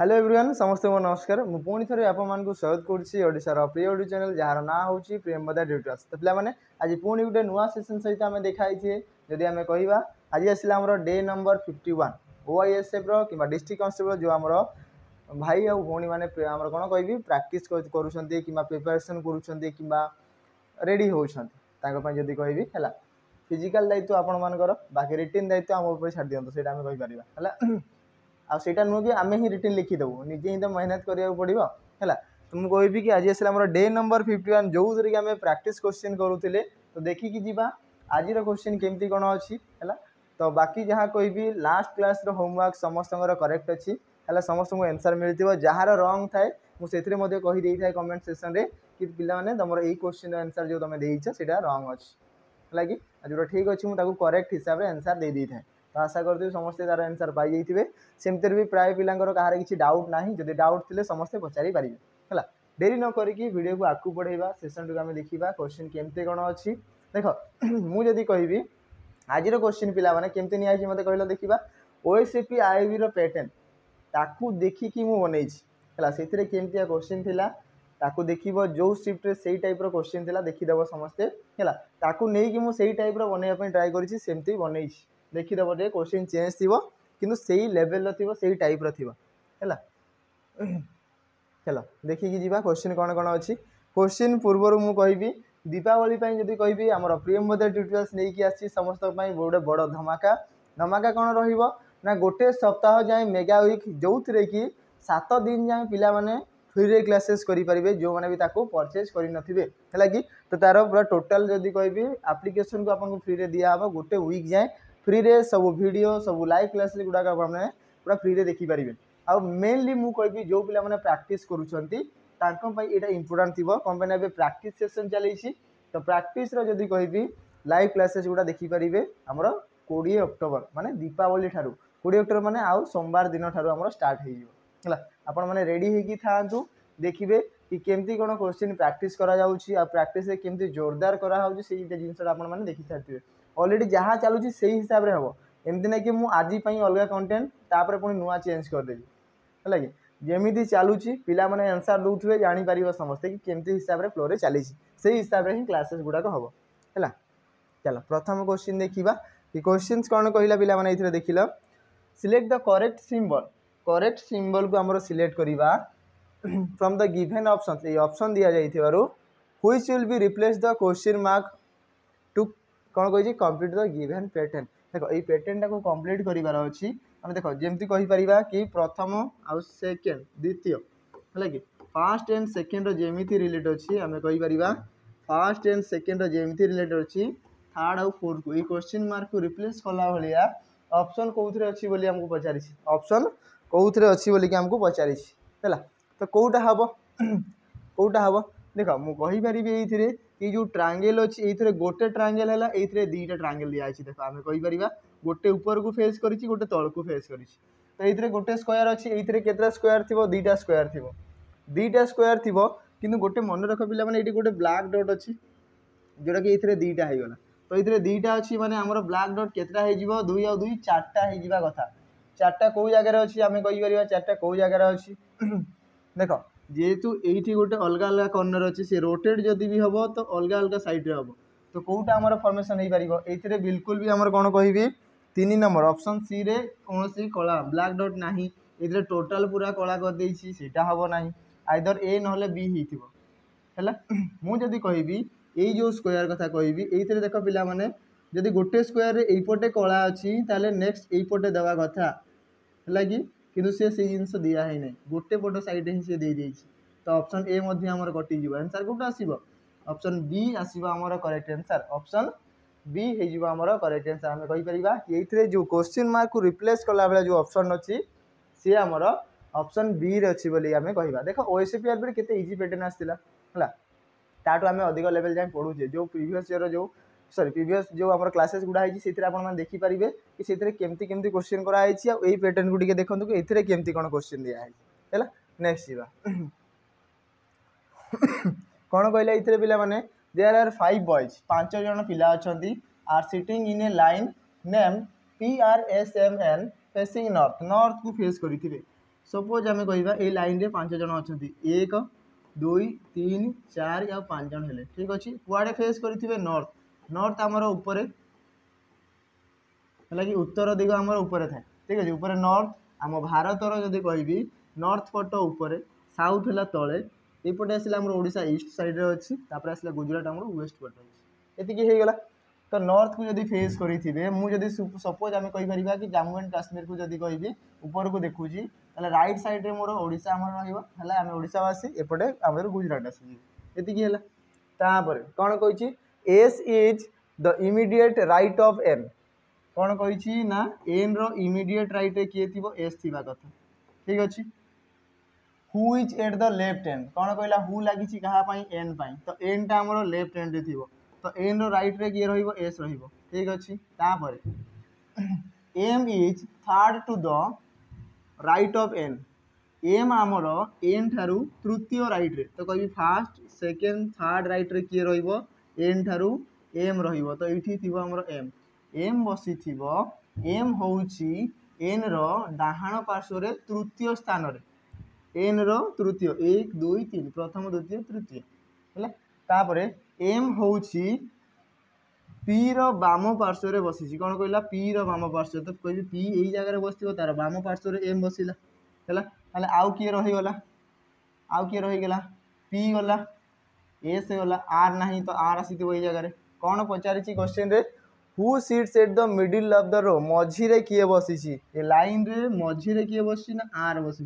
Hello everyone समस्त को नमस्कार मु पुणी थे आपण स्वागत करोशार प्रिय यूट्यूब चैनल जार ना हूँ प्रेमदा ट्यूटर्स। तो पे आज पुणी गोटे नुआ सेसन सहित आम देखाई जदि आम कह आज आसला डे नंबर 51 ओआईएसएफ कि डिस्ट्रिक्ट कन्स्टेबल जो आम भाई आ भौणी मैंने कौन कह प्राक्ट कर प्रिपेरेसन करेडी होती कह फिजिकल दायित्व आपण बाकी रिटिन दायित्व आम ऊपर छाड़ दिखाँ से कहीपर आईटा नुह कि आम ही रिटिन लिखिदेव निजे ही तो मेहनत कराया पड़ो है। तो मुझे कहि कि आज आसला डे नंबर 51 जो थी आम प्राक्ट क्वेश्चन करूँ तो देखिकी जी आज क्वेश्चन केमती कौन अच्छी है। तो बाकी जहाँ कहि लास्ट क्लास होमवर्क समस्त करेक्ट अच्छी है समस्त को आंसर मिलती जार रंग थाए मुझे कहीदे था कमेंट सेक्शन में कि पाने तुम यही क्वेश्चन आंसर जो तुम देच से रंग अच्छी है कि जो ठीक अच्छी मुझे करेक्ट हिसाब से आंसर दे दी था। तो आशा करते समस्ते तार आंसर पाई जाइए सेमती भी प्राय पिलांकर कहार किसी डाउट ना जब डाउट थे समस्ते पचारि पारे है। डेरी न करी वीडियो को आगू बढ़ेगा सेसन को देखा क्वेश्चन केमती कौन अच्छी देख मुझे कहि आज क्वेश्चन पिला माने केमती नियाई मत कहल देखा ओएसएपी आईबी पैटर्न ताकू देखिकी मु बनई है से केमती क्वेश्चन थिला ताकू देखिबो जो शिफ्ट रे सेही टाइप रो क्वेश्चन थिला देखिदेव समस्ते है ताकू नहीं कि मु सेही टाइप रो बनैया ट्राई करिछि सेमती बनई देखिदेव टे क्वेश्चन चेंज थी किंतु सही लेवल थी सही टाइप है। चलो देखिकी जी क्वेश्चन कौन कौन अच्छी क्वेश्चन पूर्वर मु कहि दीपावली जदि कहि आम प्रियमदा ट्यूटोरियल्स नहीं आसी समस्त गोटे बड़ धमाका धमाका कौन रहा गोटे सप्ताह जाए मेगा वीक जो थी कि 7 दिन जाए पिला माने फ्री क्लासेस करेंगे जो मैंने भी परचेज करेंगे है कि तो तार पूरा टोटाल जदि कहि आप्लिकेसन को आपको फ्री दिया हम गोटे वीक जाए फ्री रे सब वीडियो सब लाइव क्लास गुड़ाक पूरा फ्री रे देखिपारे आ मेनली मु कहि जो पिला माने प्रैक्टिस करूछंती तांको पई एटा इंपोर्टेंट थिबो कंपनी बे प्रैक्टिस सेशन चलैछि। तो प्रैक्टिस रो जदि कहि लाइव क्लासेस गुड़ा देखिपारे हमर 20 अक्टोबर माने दीपावली ठारू 20 अक्टोबर माने आउ सोमवार दिन ठारू हमर स्टार्ट हो है आपण माने रेडी होगी थांतु देखिए कि केमती कौन क्वेश्चन प्रैक्टिस करा जाउछि आ प्रैक्टिस रे केमती जोरदार करा होउछि सेही जिनसटा आपण माने देखि सारथिबे ऑलरेडी जहाँ चलुची से हिसाब से हम एमती ना कि मुझे आज अलग कंटेंट तापर पुणी नुआ चेंज करदेवी है कि जमी चलुची पिला माने आंसर दौथे जापर समस्ते कि केमती हिसाब से फ्लो रे चली से हिसाब से ही क्लासेस गुड़ाक हम है। चलो प्रथम क्वेश्चन देखा कि क्वेश्चन कौन कहला पिला माने इथरे देखिल सिलेक्ट द करेक्ट सिंबल को आमर सिलेक्ट करवा फ्रॉम द गिवन ऑप्शन ये ऑप्शन दि जाइथिबारु which will be replace the question mark to कौन कही कंप्लीट द गिवन पैटर्न देखो ये पैटर्न टाक कंप्लीट करार अच्छी आम देख जमी कहीपर कि प्रथम आउ सेकेंड द्वितीय है कि फास्ट एंड सेकेंड जमी रिलेट अच्छी आम कहीपर फास्ट एंड सेकेंड जमी रिलेट अच्छी थर्ड आउ फोर्थ को क्वेश्चन मार्क को रिप्लेस कला भाया ऑप्शन कौन अच्छी बोली आमको पचारि ऑप्शन कौन अच्छी बोलिक आमको पचारि है। तो कौटा हम कौटा हम देख मुझे ये कि जो ट्रांगेल अच्छी ये गोटे ट्रांगेल है ये दुईटा ट्रांगेल दिखाई देख आम कहीपर गोटे ऊपर को फेस कर गोटे तल को फेस कर तो ये गोटे स्क्वायर अच्छी ये केतटा स्क्वायर थी दुईटा स्क्वायर थी दुईटा स्क्वायर थी कि गोटे मन रख पिला माने ये गोटे ब्लैक डॉट अच्छी जोटा कि ये दुईटा हो गला तो ये दुईटा अच्छी माने आमर ब्लैक डॉट केतटा हो दुई आ दुई चार्टा हो कथा चार्टा कौ जगार अच्छी आम कहीपर चार्टा कौ जगार अच्छी देख जेहेतु ये गोटे अलग अलग कर्नर अच्छी से रोटेट जदि भी हम तो अलग अलग सैड्रे हम तो कौटा आम फर्मेसन हो पार ये बिल्कुल भी आम कौन कहि 3 नंबर ऑप्शन सी रे कौन सी कला ब्लैक डॉट ना ये टोटाल पूरा कला कर देटा हम ना आइदर ए ना बी है मुझे कहि यही जो स्क्वायर कथा कहि ये देख पिला माने जदि गोटे स्क्वायर यहीपटे कला अच्छी ताले नेक्स्ट यहीपटे देवा कथा है कि किंतु से जिनस दिया है नहीं गोटे पट साइड ही से दे देछि तो ऑप्शन ए आमर कटिज आंसर कौट आसो ऑप्शन बी आसो आमर करेक्ट आंसर ऑप्शन बी हो आमर करेक्ट आंसर आम कहीपर ये जो क्वेश्चन मार्क को रिप्लेस कला बेला जो ऑप्शन अच्छी सी आमर ऑप्शन बी रे अच्छी बोली आम कह देख ओएसपीआर केते इजी पैटर्न आसला है ताठू आम अधिक लेवल जाए पढ़ुचे जो प्रीवियस ईयर जो सॉरी प्रीवियस जो आम क्लासेस गुड़ा है देखिपारे कि से केमती केमती क्वेश्चन कराई यही पैटर्न को देखो कि ये केमती कौन क्वेश्चन दिखाई है। नेक्स्ट जा कौन कहले ये पिला माने देयर आर 5 बॉयज 5 जन पिला अच्छा are sitting in a line name PRSMN facing north north को फेस करेंगे सपोज आम कह ये लाइन में 5 जन अच्छा 1 2 3 4 या 5 जन हेले ठीक अच्छे कुआड़े फेस करेंगे नॉर्थ नॉर्थ आमर ऊपर है कि उत्तर दिग आमर ऊपर थाए ठीक अच्छे ऊपर नॉर्थ आम भारतर जदि कहि नॉर्थ पट ऊपर साउथ है तले एपटे आसला ओडिशा ईस्ट साइड अच्छी आसला गुजरात आम वेस्ट पट अच्छी ये होगा तो नॉर्थ को जब फेस करेंगे मुझे सपोज आम कहीपर कि जम्मू एंड काश्मीर को जब कहि ऊपर को देखुची राइट साइड रे मोर ओडिशा आमर रहा ओडिशावासी एपटे आम गुजरात आसजी ये तापर कौन कही S is the immediate right of N कौन कही ना एन रो इमिडिएट राइट रे किए थी एस थी कथा ठीक अच्छे who is at the left and कौन कहला हु लगी कहाँ एन तो एन टा आमर लेफ्ट एंड रे थी तो एन रो राइट रे किए एस ठीक अच्छे तापर M is third to the right of N M आमर एन ठारू तृतीय राइट रे तो कहि फास्ट सेकेंड थर्ड राइट रे किए एन ठारू एम तो ये थी आमर एम एम बसी एम होउची एन रो डाहाण पार्श्व रे तृतीय स्थान रे एन रो तृतीय 1 2 3 प्रथम द्वितीय तृतीय है तापरे एम होउची पी रो बाम पार्श्व रे बसी कौन कहला पी रो बाम पार्श्व तो कहि पी यही जगह बस तार बाम पार्श्व रे एम बसिला है आउ किए रहीगला आउ किए रहीगला पी गला एस गला आर नहीं तो आर आसी यही जगह कौन पचारि क्वेश्चन रे who sits at the middle of the row मझीरे किए बसी ये लाइन रे मझीरे किए बसी ना आर बसी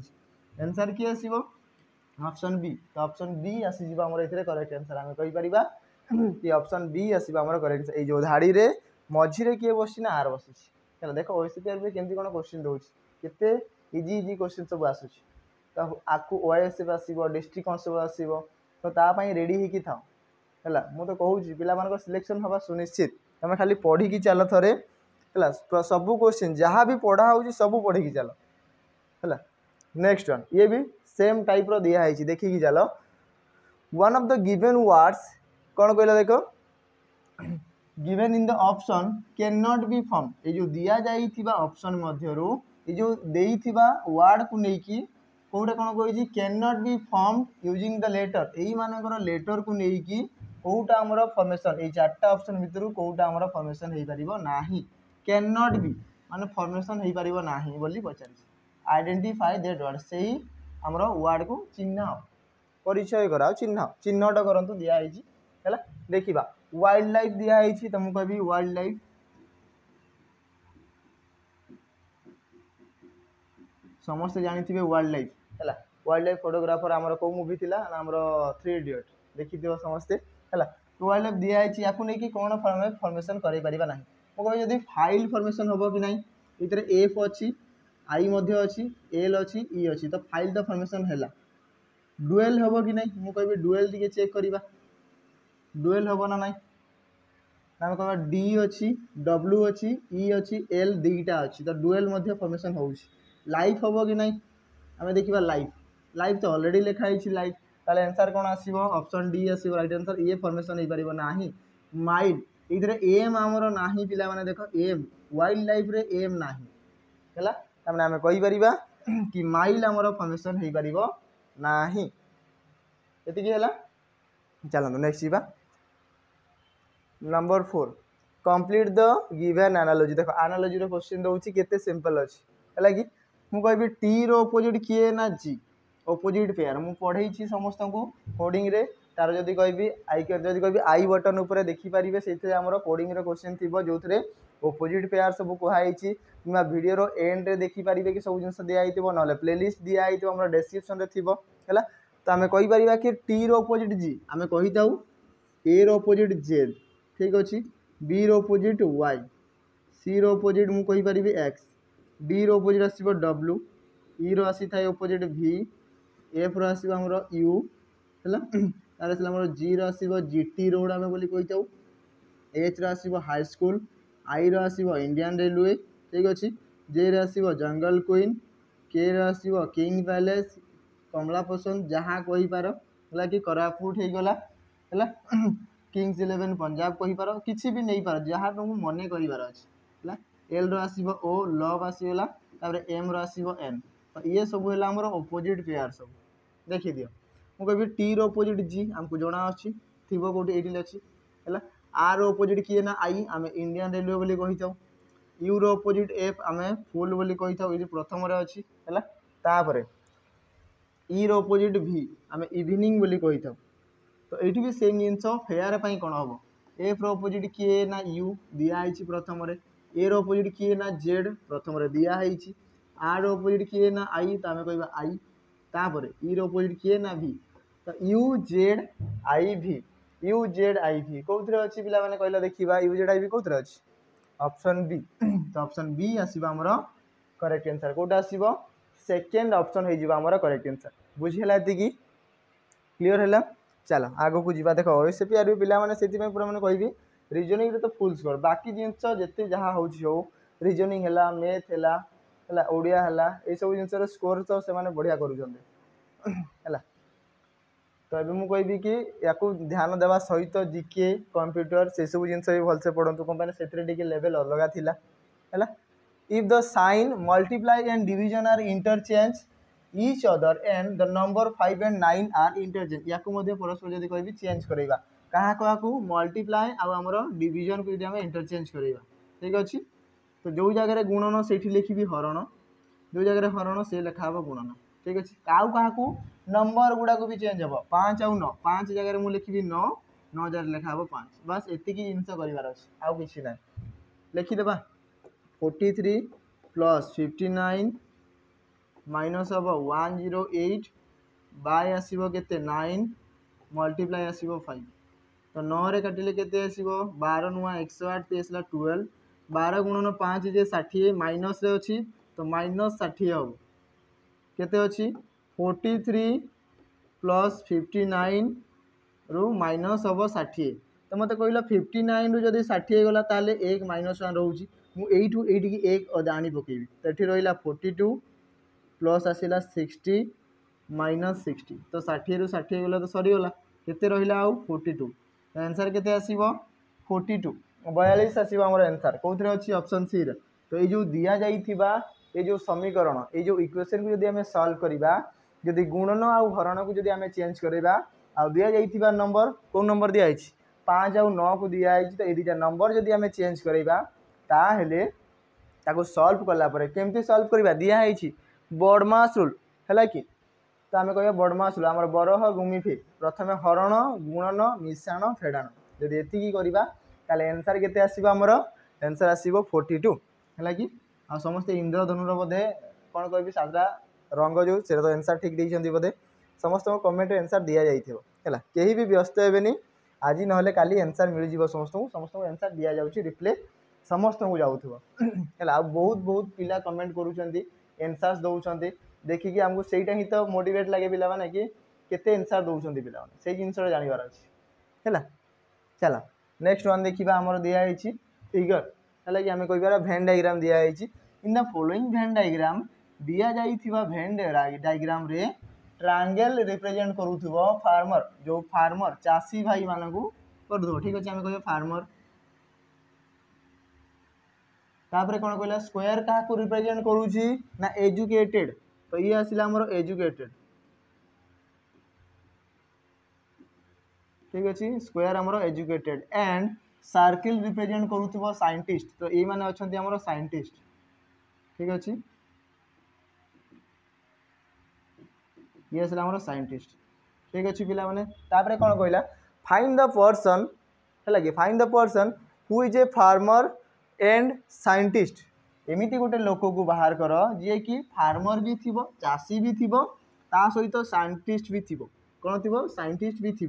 आंसर किए आसीबो ऑप्शन बी तो ऑप्शन बी आसीबो हमर एथिरे करेक्ट आंसर हम कहि परिबा कि ऑप्शन बी आसीबो हमर करेक्ट ए जो धाड़ी रे मझीरे किए बसी ना आर बसी चलो देखो ओएसपीआर में केमती कोन क्वेश्चन दोछि केते इजी इजी क्वेश्चन सब आसुछि तो आकु ओएसएफ आसीबो डिस्ट्रिक्ट कांस्टेबल आसीबो तो ता पई रेडी ही कि थाओ हैला मु तो कहूछि पिला मानक सिलेक्शन हवा सुनिश्चित तुम खाली पढ़ी कि चल थे है सब क्वेश्चन जहाँ भी पढ़ा हो सब पढ़ी कि चल है नेक्स्ट वन ये भी सेम टाइप रो दिया है देखिए चल one of the given words कौन कहला देख given in the option can not be form ये जो दिया जाइथिबा ऑप्शन मध्यरु ये जो देइथिबा वर्ड को नेकी कोडे कौन कहि can not be form using the letter एई मानकर लेटर को नेकी कौटा आमर फॉर्मेशन ये चार्टा ऑप्शन भितर कौटा आमर फॉर्मेशन हो पारिबो नाही कैन नॉट बी माने फॉर्मेशन हो पारिबो नाही बोली पचारि आइडेंटिफाई दैट वर्ड सेही आमर वर्ड को चिन्ह परिचय कराओ चिन्ह चिन्हट करंतु दिया है हैला देखिबा वाइल्ड लाइफ दिया है तुमको कहबी वाइल्ड लाइफ समस्त जानिथिबे वाइल्ड लाइफ हैला वाइल्ड लाइफ फोटोग्राफर आमर को मूवी थिला आमर 3 इडियट देखिथिबो समस्ते है तो वाइल्ड लाइफ दिखाई या कौन फॉर्मेशन कर पारिबा नहीं मो कह जदि फाइल फॉर्मेशन हम कि नहीं इतरे एफ अच्छी आई अच्छी एल अच्छी ई अच्छी तो फाइल तो फॉर्मेशन है डुएल हम कि नहीं मु कह डुएल टी चेक करवा डुएल हम ना नहीं आम कह डी अच्छी डब्ल्यू अच्छी ई अच्छी एल दुईटा अच्छी तो डुएल फॉर्मेशन हो लाइफ हम कि नहीं आम देखा लाइफ लाइफ तो ऑलरेडी लिखाई लाइफ ताले आंसर कौन आसीबो ऑप्शन डी आसीबो राइट आंसर ये फॉर्मेशन हो पारिबो नाही माइंड इधर एम आमर नाही पिला माने देखो एम वाइल्ड लाइफ रे एम नाही हैला तामने हमें कहि परिबा कि माइल आमर फॉर्मेशन हो पारिबो नाही एतिकी हैला चलो नेक्स्ट जीवा number 4 complete the given analogy देखो एनालॉजी रो क्वेश्चन दोउची केते सिंपल अछि हैला कि मु कहबी टी रो अपोजिट किए ना जी अपोजिट पेयर मु पढ़े समस्त को कोडिंग रे तार जदि कहि आई बटन उपर देखिपारे से आमर कोडिंग रो क्वेश्चन थी जो थे अपोजिट पेयर सब कहुई कि वीडियो रो एंड रे देखिपारे कि सब जिन दिखाई ना प्लेलिस्ट दिखाई आम डिस्क्रिप्शन रे थी है तो आम कहीपर कि टी रो अपोजिट जी आम कही था ए रो अपोजिट जेड ठीक अच्छे बी रो अपोजिट वाई सी रो अपोजिट मु कहीपर एक्स डी रो अपोजिट आसो डब्ल्यू ई रो आसी था अपोजिट भी एफ रो आसो आमर यू है तार आमर जी रो आसो जी टी रोड आम बोली कही था एच रो आसो हाई स्कूल आई रो आसो इंडियन रेलवे ठीक अच्छे जे रो आसो जंगल क्वीन के रो आसो किंग पैलेस कमला पसंद जहाँ कहीपर है कि कोरापुट हो गला है किंग्स 11 पंजाब कहीपर किसी भी नहीं पार जहाँ तुमको मन करार अच्छे है एल रो आसो ओ लव आसीगला एम रो आसो एन तो ये सब है आमर अपोजिट पेयर सब देखी दियो मु कहि टी रो अपोजिट जी हमको जना अच्छी थीबो कोठी एठी अछि हैला आर रो अपोजिट किए ना आई आमे इंडियन रेलवे बोली कहि थाउ यू रो अपोजिट एफ आमे फुल बोली कहि थाउ ये प्रथम रे अछि हैला तापरे ई रो अपोजिट भी आमे इवनिंग बोली कहि थाउ तो ये भी सेम जिनस फेयर कौन हम एफ रो अपोजिट किए ना यू दिखाई प्रथम ए रो अपोजिट किए ना जेड प्रथम दिखाई आर रो अपोजिट किए ना आई तो आम कह आई तापर ई रो अपोजिट किए ना भी तो यू जेड आई भी यू जेड आई भी कौन अच्छी पिला मैंने कहला देखा यू जेड आई भी कौन अच्छी ऑप्शन बी तो ऑप्शन बी आसो आमर करेक्ट आंसर कौटा आसो सेकेंड ऑप्शन हो करेक्ट आंसर बुझीला ये क्लीयर है चलो आग को जी देख ओएसपीआर भी पे पूरा मैंने कहि रिजनिंग तो फुल स्कोर बाकी जिनस जिते जहाँ हो रिजनिंग है मैथ है ओडिया है ये सब जिन स्कोर तो से बढ़िया कर तो ये मुझे कहि कि या ध्यान देवा सहित जीके कंप्यूटर से सब जिन भी भलसे पढ़ु कम से लेवल अलग थिला if the sign multiply and division are interchange each other and the number 5 and 9 are interchange या परस्पर जब कह चेंज करवा क्या मल्टीप्लाई आमर डिविजन को जब इंटरचेंज करवा ठीक अच्छे तो जो जगह गुणन से लिखी हरण जो जगह हरण से लिखा हम गुणन ठीक अच्छे आउ क्या नंबर गुड़ाक भी चेंज हम 5 आउ 9 5 जगह मुझे लिखी 9 9 जगह लिखा हम 5 बस एति जिनस करार अच्छे आउ कि ना लिखिदेवा 43 प्लस 59 माइनस हम 108 बाय आसो के 9 मल्टीप्लाई आसो 5 तो 9 रे काटिले केते आसो 12 नुआ 108 तेसला 12 12 गुणन 5 जे 60 माइनस रे अछि तो माइनस 60 हम केते अछि 43 प्लस 59 रु माइनस हम 60 तो मत कहला 59 रु जदि 60 गला ताले 1 माइनस 1 रहउची मु एठू एठी की 1 आनी पकेबी तो एठी रहिला 42 प्लस आसला 60 माइनस 60 तो 60 रु 60 गला तो सरीगला केते रहिला आउ 42 तो आंसर केते आसीबो 42 42 आसीबो हमर आंसर कोथरे अछि ऑप्शन सी रे तो ये जो दिया जाइथिबा ये जो समीकरण ये जो इक्वेशन को जदि हमें सॉल्व करिबा जदि गुणन आउ हरण को जदि हमें चेंज करिबा आ दिया जाइथिबा नंबर को नंबर दिया आइछि 5 आउ 9 को दिया आइछि तो ए दुटा नंबर जदि हमें चेंज करिबा ता हेले ताको सॉल्व कला परे केमती सॉल्व करिबा दिया आइछि बड़मास रूल है कि तो आम कह बड़मास रूल आम बरह गुमिफे प्रथम हरण गुणन मिश्रण फेड़ाण जदि एति करवा आंसर केते आसीबो हमर आंसर आसीबो 42 है कि आ समस्त इंद्रधनुर बोधे कौन कह सातटा रंग जो से तो आंसर ठीक देइछन्ती बोधे समस्त कमेंट आंसर दिया जाइथिबो हैला केही भी व्यस्त हेबेनी आज नहले काली आंसर मिल जिवो समस्त आंसर दिया जाउछि रिप्ले समस्त को जाउथिबो हैला बहुत बहुत पिला कमेंट करूछन्ती एनसार्स दौरान देखिकी आमको सहीटा ही तो मोटिवेट लगे पिला माने कि केते आंसर दौरान पिला माने से जिनसटा जानिबार अछि हैला चला नेक्स्ट वन देखिबा हमर दिया आइछि फिगर हैला कि हमें कहिबार वेन डायग्राम दिया आइछि in the following Venn diagram दिया जाइथिबा वेन डायग्राम रे ट्रायंगल रिप्रेजेंट करूथिबो फार्मर जो फार्मर चासी भाई मानकू कर दो ठीक अछि हमें कहिबा फार्मर तापर कौन कहला स्क्वायर क्या रिप्रेजेंट करूची ना एजुकेटेड तो ये आसला हमर एजुकेटेड ठीक अच्छे स्क्वायर हमर एजुकेटेड एंड सर्किल रिप्रेजेंट करूथिबो साइंटिस्ट तो ये माने अछंती हमर साइंटिस्ट ठीक अच्छे ये आसला हमर साइंटिस्ट ठीक अच्छे पिला माने तापर कौन कहला फाइंड द पर्सन है कि find the person who is a farmer and scientist एमिति गोटे लोक को बाहर कर जी कि फार्मर भी थी चाषी भी थी ता सहित साइंटिस्ट भी थी कौन थी साइंटिस्ट भी थी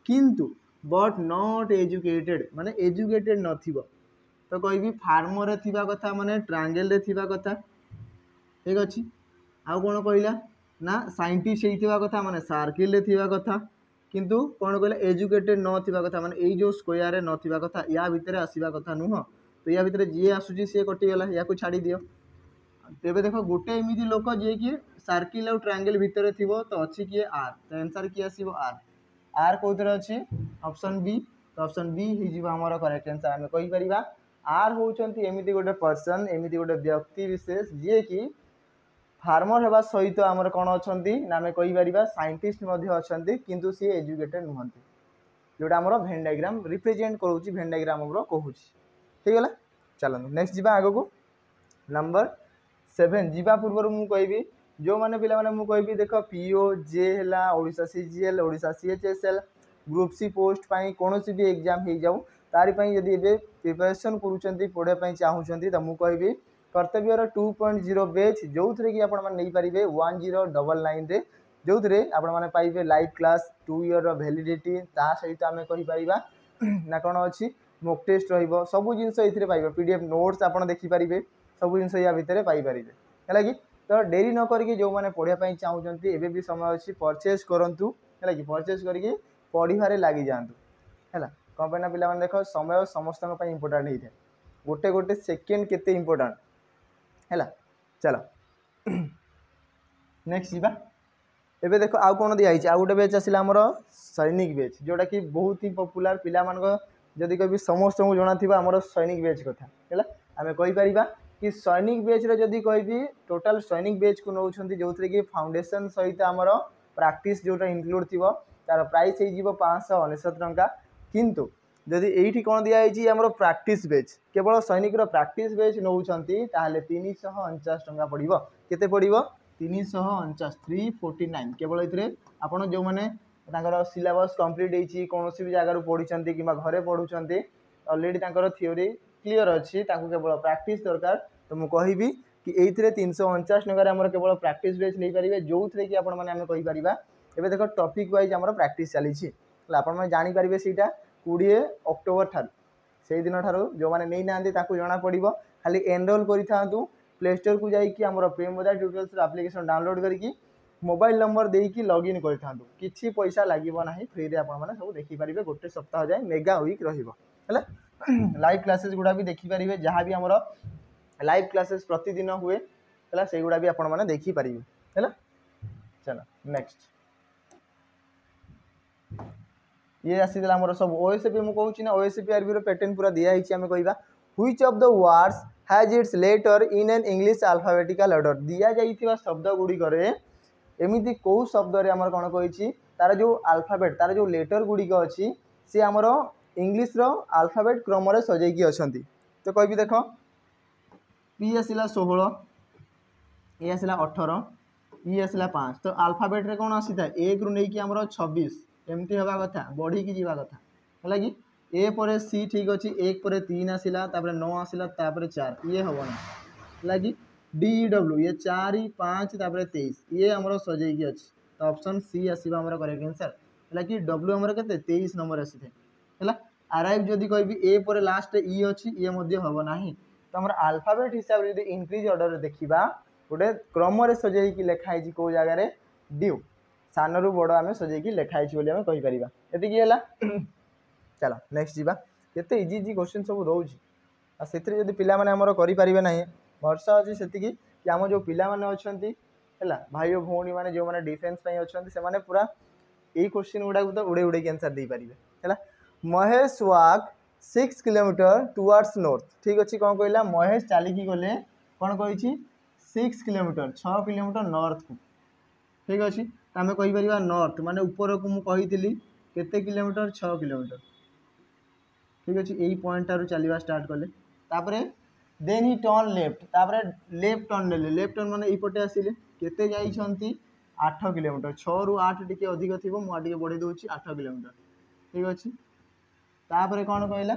किंतु बट नॉट एजुकेटेड माने एजुकेटेड न थी तो कहि फार्मर थिबा कथा माने ट्रायंगल रे थिबा कथा ठीक अच्छे आउ कौन कहला ना साइंटिस्ट होइथिबा कथा माने सर्किल रे थिबा कथा किंतु कौन कहला एजुकेटेड न थिबा कथा माने एई जो स्क्वायर रे न थिबा कथा या भितर आसीबा कथा नुह तो या भितर जी आसूची सी कटिगला या छाड़ी दियो तेरे देखो गोटे एमती लोक जी कि सर्किल और ट्रायंगल भितर थी तो अच्छी किए आर तो आंसर किए आसो आर आर कौन अच्छी ऑप्शन बी तो ऑप्शन बी होमर करेक्ट आंसर आम कहीपर आर होती एमती गोटे पर्सन एमती गोटे व्यक्ति विशेष जी कि फार्मर होगा सहित आमर कौन अच्छा ना आम कहीपर साइंटिस्ट अच्छा किंतु सी एजुकेटेड नुहति जोटा आम भेन डायग्राम रिप्रेजेंट करोची भेन डायग्राम आमर कहूँ ठीक है। चलते नेक्स्ट जी आग को नंबर 7 जीवा पूर्व मुझे कहि जो मैंने पिला मुझे कहि देख पीओ जे है Odisha CGL Odisha CHSL group C post कौन भी एग्जाम हो जाऊ तारी जदि प्रिपरेशन करुँच पढ़ाई चाहूँगी तो मुझे कहि कर्तव्यर 2.0 बेच जो थे कि आपने 1099 जो थे आपने पाइबे लाइव क्लास 2 ईयर वैलिडिटी ता सहित आम कहीपर ना कौन अच्छी मॉक टेस्ट रबू जिन ये पाइबे पीडीएफ नोट्स आप देखिपारे सब जिन या भितर पाइपर है कि तो डेरी न करके जो मैंने पढ़ाई चाहूँगी एवं भी समय अच्छी परचेज करूँ है कि परचेज करके पढ़ारे लगी जातु है कौन पे पिला देख समय समस्त इंपोर्टाट होता है गोटे गोटे सेकेंड केते इंपोर्टाट है। चलो नेक्स्ट जीवा एबे देखो आउ कौन दिखाई आउ गोटे बेच आसला आमर सैनिक बेच जोटा कि बहुत ही पपुलार पिला जदि कभी समस्त को जना थी आमर सैनिक बेच कथा है आम कहीपर कि सैनिक बेच जदि कहि टोटाल सैनिक बेच को नौ जो थे कि फाउंडेशन सहित आमर प्रैक्टिस जोटा इंक्लूड थी तार प्राइस हो 599 टंका किंतु जदि ये कौन दिखाई आमर प्रैक्टिस बेच केवल सैनिक प्रैक्टिस बेच नौ 349 टंका पड़ो केते पड़ो 349 349 केवल ये आपड़ जो मैंने सिलेबस कंप्लीट होती कौन भी जगार पढ़ी कि घरे पढ़ुं अलरेडी थ्योरी क्लीयर अच्छी केवल प्रैक्टिस दरकार तो मुझे कहि कि ये 349 टकर केवल प्रैक्टिस बेच नहीं पारे जो थे कि आपपर एवं देख टॉपिक वाइज आम प्रैक्टिस चली जानीपारे से 20 अक्टोबर ठार से दिन ठार जो मैंने नहीं ना जना पड़ो खाली एनरोल करूँ प्ले स्टोर को जाकि आम प्रेमबोधा ट्यूटोरियल्स एप्लिकेशन डाउनलोड करके मोबाइल नंबर देकी लॉगिन करूँ किसी पैसा लगे ना फ्री रे आपने सब देखिपारे गोटे सप्ताह जाए मेगा वीक रहा लाइव क्लासेस गुड़ा भी देखिपारे जहाँ भी आम लाइव क्लासेस प्रतिदिन हुए है से गुड़ा भी आपने देखिपारे है। चलो नेक्स्ट ये आसीला आमर सब ओएसपी मुझे कहूँ ना ओएसपी आरबी पैटर्न पूरा दिखाई आम कह which of the words has its letter in an English alphabetical order दिया जाइथिबा शब्द गुड़िक एमती कौ शब्द आमर कौन कही तार जो अल्फाबेट तार जो लेटर गुड़िक अच्छी सी आमर इंग्लिश अल्फाबेट क्रम सजेकी अच्छा तो कहि देख पी आसला 16 ये आसला 18 ये आसला 5 तो अल्फाबेट रे कौन आसी था 1 रु नहीं आमर 26 एमती हवा कथा बढ़ी की जीवा कथा है कि ए पर सी ठीक अच्छे 1 पर 3 आसला 9 आसला 4 ये हम ना है कि डी डब्ल्यू ये 4 5 23 ये आमर सजेकी अच्छी तो ऑप्शन सी आसवा आमर करेक्ट आंसर है कि डब्ल्यू आमर के 23 नंबर आसी है आरआईव जदि कहि ए पर लास्ट ई अच्छी ये हम ना तो आम अल्फाबेट हिसाब से इंक्रीज ऑर्डर देखा गोटे क्रम सजेकी लिखाई कौ जगार ड्यू सान रु बड़ आम सजेकी लिखाई कहीपर ये चलो नेक्स्ट जीवा केते इजी इजी क्वेश्चन सब रोज से पिला माने हमर करि परिबे नाही भरोसा अछि सेति कि आम जो पिला माने अछंती हैला भाई और भौणी माने जो माने डिफेंस पई अछंती से माने पूरा ए क्वेश्चन गुडा तो उड़े उड़े के आंसर दे परिबे हैला महेश वाक 6 किलोमीटर टुवर्ड्स नॉर्थ ठीक अछि कोन कहला महेश चाली की गले कोन कहिछि 6 किलोमीटर 6 किलोमीटर नॉर्थ को ठीक अछि आमे कहि परिबा नॉर्थ माने ऊपर को मु कहितली केते किलोमीटर 6 किलोमीटर ठीक अच्छे यही पॉइंट टारू चलवा स्टार्ट कले तापरे देन ही टर्न लेफ्ट तापरे लेफ्ट टर्न ले लेफ्ट टर्न माने एपटे आसिले केते जाइछंती 8 किलोमीटर 6 रु 8 टिके अधिक थिबो मु टिके बढ़े दोछि 8 किलोमीटर ठीक अछि तापरे कोन कहला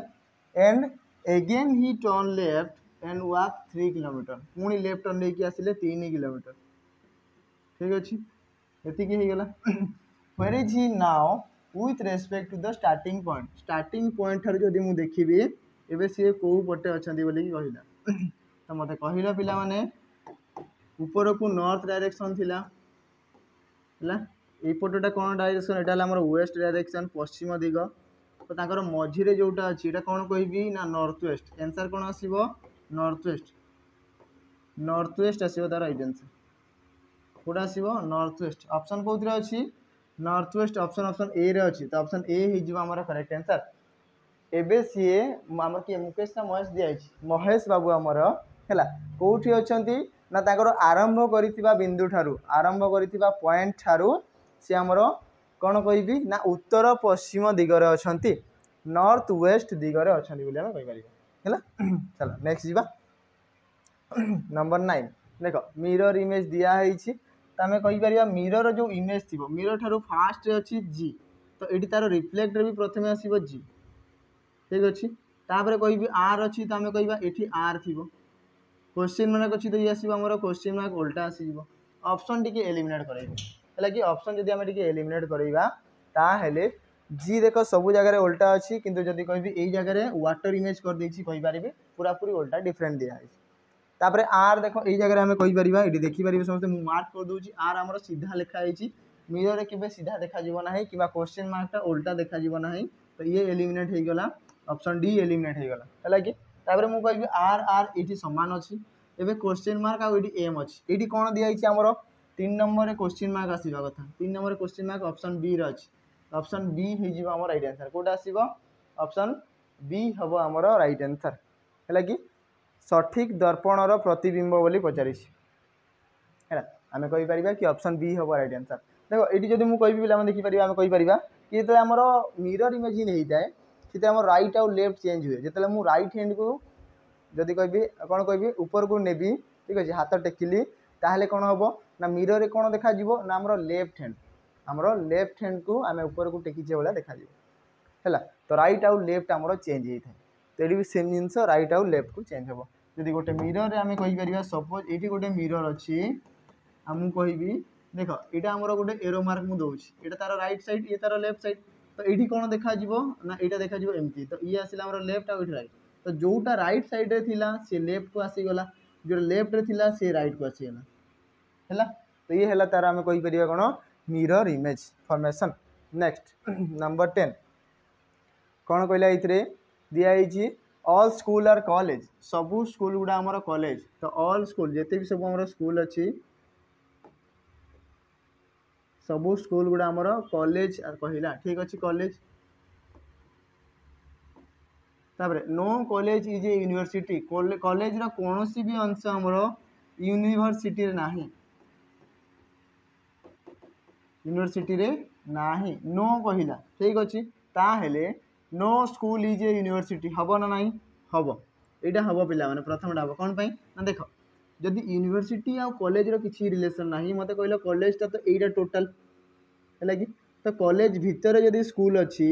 and again he turn left and walk 3 kilometre पुणी लेफ्ट टर्न लेके आसिले 3 किलोमीटर ठीक अछि एति की हे गेला where is he now with respect to the starting point ठार जदि मु देखिबी एबे सी को पटे अछंती बोली कहिला तो मते कहिला पिला माने ऊपर को नॉर्थ डायरेक्शन थिला हला ए पटोटा कोन डायरेक्शन एटा हमर वेस्ट डायरेक्शन पश्चिम दिग तो ताकर मझी रे जोटा अछि एटा कोन कहबी ना नॉर्थ वेस्ट आंसर कोन आसीबो नॉर्थ वेस्ट आसीबो तार राइट आंसर कोडा आसीबो नॉर्थ वेस्ट ऑप्शन कोथरे अछि नॉर्थ वेस्ट ऑप्शन ए रे अच्छी तो ऑप्शन ए हो आमर करेक्ट आंसर एबे सीए आमर किए मुकेश ना महेश दिया महेश बाबू आमर है कौटी अच्छा ना ताकर आरंभ करिथिबा बिंदु ठारू आरंभ करिथिबा पॉइंट ठारू से हमर कौन कहबी ना उत्तर पश्चिम दिगरे अछंती नॉर्थ वेस्ट दिगरे अछंती बोली हम कहि परिबा हैला। चलो नेक्स्ट जीवा नंबर 9 देख मिरर इमेज दिया है आम कहीपर मिरर जो इमेज थी मिरर ठारू फास्ट अच्छी जी तो ये तार रिफ्लेक्टर भी प्रथम आसो जी ठीक अच्छे तापर कह आर अच्छी तो आम कह ये आर थी क्वेश्चन मार्क अच्छी तो ये आसो क्वेश्चन मार्क उल्टा आसो ऑप्शन टी एलिमिनेट कर कि ऑप्शन जब आम एलिमिनेट करवा ताहले जी देख सब जगह उल्टा अच्छी किंतु जदि कहि यही जगह वाटर इमेज कर देछि कहि पारिबे पूरा पूरी उल्टा डिफरेंट दिया है। तापर आर देख यही जगह आम कहीपर ये देखिपारे समस्त मुझे मार्क कर दूसरी आर आमर सीधा लिखाई मिरर के सीधा देखा ना कि क्वेश्चन मार्कटा उल्टा देखा ना तो ये एलिमिनेट हो गला ऑप्शन डी एलिमिनेट हो गला है कि तापर मुझे कहि आर आर ये सामान अच्छी एवं क्वेश्चन मार्क आउट एम अच्छी ये कौन दिखाई आमर 3 नंबर क्वेश्चन मार्क आसवा कथा 3 number question mark option B रही ऑप्शन बी हो आम राइट आंसर कौटा आसो ऑप्शन बी हम आम राइट आंसर है कि सठिक दर्पणर प्रतिबिंब बोली पचारि है आम कहीपर कि ऑप्शन बी हम राइट आंसर। देखो ये जब मुझे कहि पे देखिपर आम कहीपर कि जो आम मिरर इमेजिन होता है से आम राइट आउ लेफ्ट चेंज हुए जो मुझे राइट हैंड को जदि कहि कौन कहि ऊपर को नेबी ठीक अच्छे हाथ टेकिली ताहले कौन हम ना मिरर रे कौन देखा ना आम लेफ्ट हैंड को आम ऊपर को टेकीचे भाया देखा है तो राइट आउ लेफ्ट आम चेंज होता है तो ये भी सेम जिनस राइट आउ लेफ्ट को चेंज हम जदि गोटे मिरर रे आम कहीपर सपोज ये गोटे मिरर अच्छी आम कहि देख यहाँ आमर गोटे एरो मार्क मुझे दूसरी यहाँ तार राइट साइड ये तार लेफ्ट साइड तो ये कौन देखा ना यहाँ देखा एमती तो ये आसला लेफ्ट आउ राइट तो जोटा राइट साइड रे थिला से लेफ्ट को आसीगला जो लेफ्ट रे थिला से राइट को आसीगला है तो ये है तार आम कहीपर कौन mirror image formation. Next number 10 कौन कहला ये दिखाई ऑल स्कूल आर कॉलेज सबू स्कूल गुड़ा आमर कॉलेज तो ऑल स्कूल जिते भी सब आमर स्कूल अच्छी सबू स्कूल गुड़ा आमर कॉलेज कहला ठीक अच्छे कॉलेज तापर no college is a university college रा कौन सी भी अंश आमर यूनिवर्सिटी रे नाही यूनिवर्सिटी रे नाही नो कहला ठीक अच्छे ताहेले no school is a university हम ना नहीं हम यहाँ हम पिला माने प्रथम हम कौन पाई ना देख जदि यूनिवर्सिटी आ कॉलेज रो किसी रिलेशन नहीं मत कहल कॉलेजटा तो यहीटा टोटाल है कि तो कॉलेज भितर जदि स्कूल अच्छी